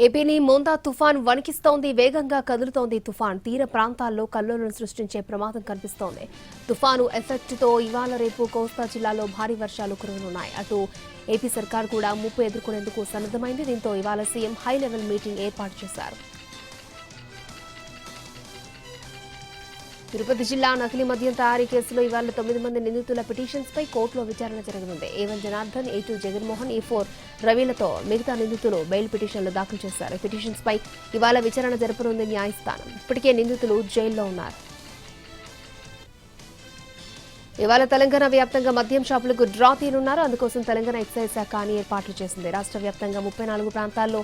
ఏపీని మోందా తుఫాన్ వణికిస్తోంది. వేగంగా కదులుతోంది. తుఫాన్ తీర ప్రాంతాల్లో కల్లోలను సృష్టించే ప్రమాదం కనిపిస్తోంది. తుఫాను ఎఫెక్ట్తో ఇవాళ రేపు కోస్తా జిల్లాలో భారీ వర్షాలు కురవనున్నాయి. అటు ఏపీ సర్కార్ కూడా ముప్పు ఎదుర్కొనేందుకు సన్నద్దమైంది. దీంతో ఇవాళ సీఎం హై లెవెల్ మీటింగ్ ఏర్పాటు చేశారు. తిరుపతి జిల్లా నకిలీ మద్యం తయారీ కేసులో ఇవాళ 9 మంది నిందితుల పిటిషన్స్ పై కోర్టులో విచారణ జరగనుంది. A1 Janardhan, A2 Jaganmohan, A4 రవిలతో మిగతా నిందితులు బెయిల్ పిటిషన్లు దాఖలు చేశారు. పిటిషన్స్ పై ఇవాళ విచారణ జరపనుంది న్యాయస్థానం. ఇప్పటికే నిందితులు జైల్లో ఉన్నారు. ఇవాళ తెలంగాణ వ్యాప్తంగా మద్యం షాపులకు డ్రా తీయనున్నారు. అందుకోసం తెలంగాణ ఎక్సైజ్ శాఖ ఏర్పాట్లు చేసింది. రాష్ట్ర వ్యాప్తంగా 34 ప్రాంతాల్లో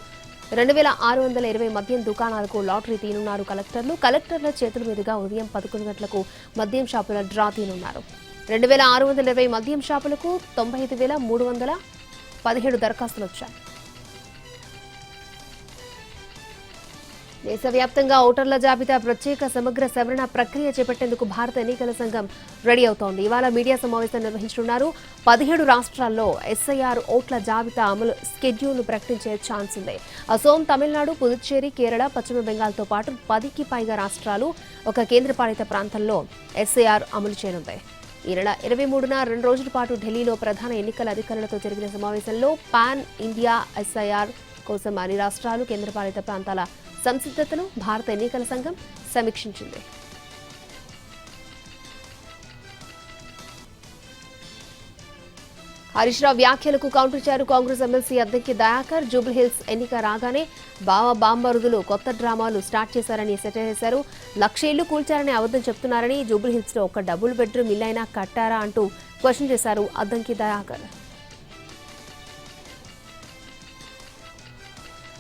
2620 మద్యం దుకాణాలకు లాటరీ తీయనున్నారు కలెక్టర్లు. కలెక్టర్ల చేతుల మీదుగా ఉదయం 11 గంటలకు మద్యం షాపుల డ్రా తీయనున్నారు. 2620 మద్యం షాపులకు 95,317 దరఖాస్తులు వచ్చాయి. దేశవ్యాప్తంగా ఓటర్ల జాబితా ప్రత్యేక సమగ్ర సవరణ ప్రక్రియ చేపట్టేందుకు భారత ఎన్నికల సంఘం రెడీ అవుతోంది. ఇవాళ మీడియా సమావేశం నిర్వహించనున్నారు. 17 రాష్ట్రాల్లో ఎస్ఐఆర్ ఓట్ల జాబితా అమలు స్కెడ్యూల్ ప్రకటించే ఛాన్స్ ఉంది. అసోం, తమిళనాడు, పుదుచ్చేరి, కేరళ, పశ్చిమ బెంగాల్తో పాటు 10కి పైగా రాష్ట్రాలు, ఒక కేంద్రపాలిత ప్రాంతంలో ఎస్ఐఆర్ అమలు చేయనుంది. ఈ నెల 23న 2 రోజుల పాటు ఢిల్లీలో ప్రధాన ఎన్నికల అధికారులతో జరిగిన సమావేశంలో పాన్ ఇండియా ఎస్ఐఆర్ కోసం అన్ని రాష్ట్రాలు, కేంద్రపాలిత ప్రాంతాల సంసిద్ధతను భారత ఎన్నికల సంఘం సమీక్షించింది. హరీష్ రావు వ్యాఖ్యలకు కౌంటర్ ఇచ్చారు కాంగ్రెస్ ఎమ్మెల్సీ అద్దంకి దయాకర్. జూబ్లీహిల్స్ ఎన్నిక రాగానే బాంబరుదులు కొత్త డ్రామాలు స్టార్ట్ చేశారని సెటర్ చేశారు. 1,00,000 ఇళ్లు కూల్చారని అబద్దం చెప్తున్నారని, జూబ్లీహిల్స్ లో ఒక డబుల్ బెడ్రూమ్ ఇల్లైనా కట్టారా అంటూ క్వశ్చన్ చేశారు అద్దంకి దయాకర్.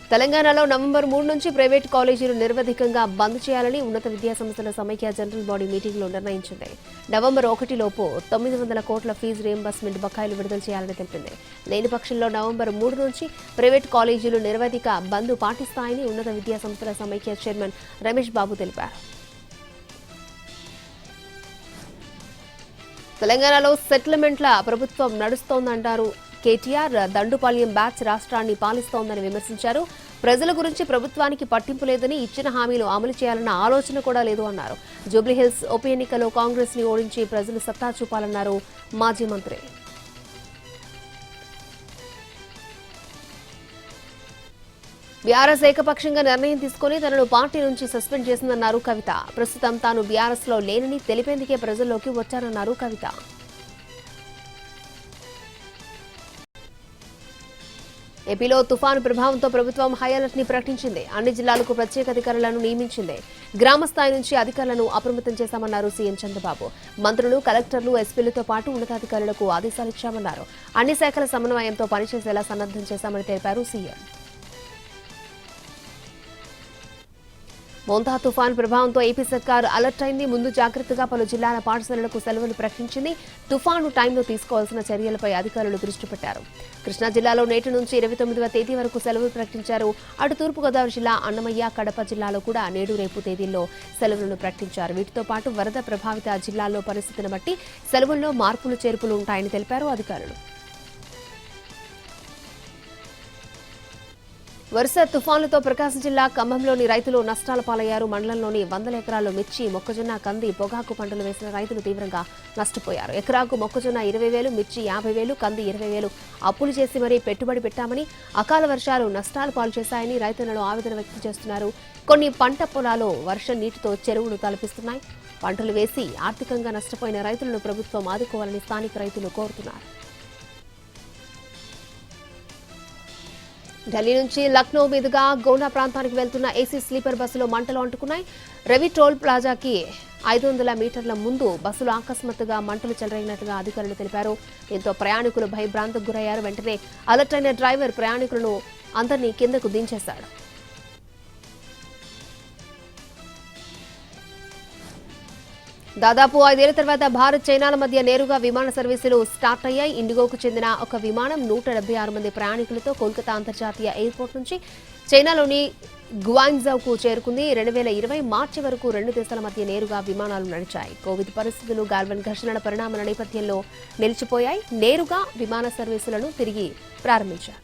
తెలంగాణలో నవంబర్ 3 నుంచి ప్రైవేటు కాలేజీలు నిరవధికంగా బంద్ చేయాలని ఉన్నత విద్యాసంస్థల సమైక్య జనరల్ బాడీ మీటింగ్లో నిర్ణయించింది. నవంబర్ 1 లోపు 900 కోట్ల ఫీజు రియంబర్స్మెంట్ బకాయిలు విడుదల చేయాలని తెలిపింది. లేని పక్షంలో నవంబర్ 3 నుంచి ప్రైవేటు కాలేజీలు నిరవధిక బంద్ పాటిస్తాయని ఉన్నత విద్యాసంస్థల సమైక్య చైర్మన్ రమేష్ బాబు తెలిపారు. తెలంగాణలో సెటిల్మెంట్ల ప్రభుత్వం నడుస్తోందంటారు కేటీఆర్. దండుపాళ్యం బ్యాచ్ రాష్ట్రాన్ని పాలిస్తోందని విమర్శించారు. ప్రజల గురించి ప్రభుత్వానికి పట్టింపు లేదని, ఇచ్చిన హామీలు అమలు చేయాలన్న ఆలోచన కూడా లేదు అన్నారు. జూబ్లీహిల్స్ ఉప ఎన్నికలో కాంగ్రెస్ ని ఓడించి ప్రజలు సత్తా చూపాలన్నారు మాజీ మంత్రి. బీఆర్ఎస్ ఏకపక్షంగా నిర్ణయం తీసుకుని తనను పార్టీ నుంచి సస్పెండ్ చేసిందన్నారు కవిత. ప్రస్తుతం తాను బీఆర్ఎస్ లో లేనని తెలిపేందుకే ప్రజల్లోకి వచ్చారన్నారు కవిత. ఏపీలో తుఫాను ప్రభావంతో ప్రభుత్వం హై అలర్ట్ ని ప్రకటించింది. అన్ని జిల్లాలకు ప్రత్యేక అధికారులను నియమించింది. గ్రామ స్థాయి నుంచి అధికారులను అప్రమత్తం చేశామన్నారు సీఎం చంద్రబాబు. మంత్రులు, కలెక్టర్లు, ఎస్పీలతో పాటు ఉన్నతాధికారులకు ఆదేశాలిచ్చామన్నారు. అన్ని శాఖల సమన్వయంతో పనిచేసేలా సన్నద్దం చేశామని తెలిపారు సీఎం. మోందా తుఫాన్ ప్రభావంతో ఏపీ సర్కార్ అలర్ట్ అయింది. ముందు జాగ్రత్తగా పలు జిల్లాల పాఠశాలలకు సెలవులు ప్రకటించింది. తుఫాను టైంలో తీసుకోవాల్సిన చర్యలపై అధికారులు దృష్టి పెట్టారు. కృష్ణా జిల్లాలో నేటి నుంచి 29వ తేదీ వరకు సెలవులు ప్రకటించారు. అటు తూర్పుగోదావరి జిల్లా, అన్నమయ్య, కడప జిల్లాలో కూడా నేడు, రేపు తేదీల్లో సెలవులను ప్రకటించారు. వీటితో పాటు వరద ప్రభావిత జిల్లాల్లో పరిస్థితిని బట్టి సెలవుల్లో మార్పులు చేర్పులు ఉంటాయని తెలిపారు అధికారులు. వరుస తుఫాన్లతో ప్రకాశం జిల్లా ఖమ్మంలోని రైతులు నష్టాల పాలయ్యారు. మండలంలోని 100 ఎకరాల్లో మిర్చి, మొక్కజొన్న, కంది, పొగాకు పంటలు వేసిన రైతులు తీవ్రంగా నష్టపోయారు. ఎకరాకు మొక్కజొన్న 20,000, మిర్చి 50,000, కంది 20,000 అప్పులు చేసి మరీ పెట్టుబడి పెట్టామని, అకాల వర్షాలు నష్టాలు పాలు చేశాయని రైతులను ఆవేదన వ్యక్తం చేస్తున్నారు. కొన్ని పంట పొలాలు వర్షం నీటితో చెరువులు తలపిస్తున్నాయి. పంటలు వేసి ఆర్థికంగా నష్టపోయిన రైతులను ప్రభుత్వం ఆదుకోవాలని స్థానిక రైతులు కోరుతున్నారు. ఢిల్లీ నుంచి లక్నో మీదుగా గోండా ప్రాంతానికి వెళ్తున్న ఏసీ స్లీపర్ బస్సులో మంటలు అంటుకున్నాయి. రవి టోల్ ప్లాజాకి 500 మీటర్ల ముందు బస్సులో అకస్మాత్తుగా మంటలు చెలరేగినట్లుగా అధికారులు తెలిపారు. దీంతో ప్రయాణికులు భయభ్రాంతికి గురయ్యారు. వెంటనే అలర్ట్ అయిన డ్రైవర్ ప్రయాణికులను అందరినీ కిందకు దించేశాడు. దాదాపు 5 ఏళ్ల తర్వాత భారత్, చైనాల మధ్య నేరుగా విమాన సర్వీసులు స్టార్ట్ అయ్యాయి. ఇండిగోకు చెందిన ఒక విమానం 176 మంది ప్రయాణికులతో కోల్కతా అంతర్జాతీయ ఎయిర్పోర్ట్ నుంచి చైనాలోని గ్వాంగ్జౌకు చేరుకుంది. 2020 మార్చి వరకు 2 దేశాల మధ్య నేరుగా విమానాలు నడిచాయి. కోవిడ్ పరిస్థితులు, గాల్వన్ ఘర్షణల పరిణామాల నేపథ్యంలో నిలిచిపోయాయి. నేరుగా విమాన సర్వీసులను తిరిగి ప్రారంభించారు.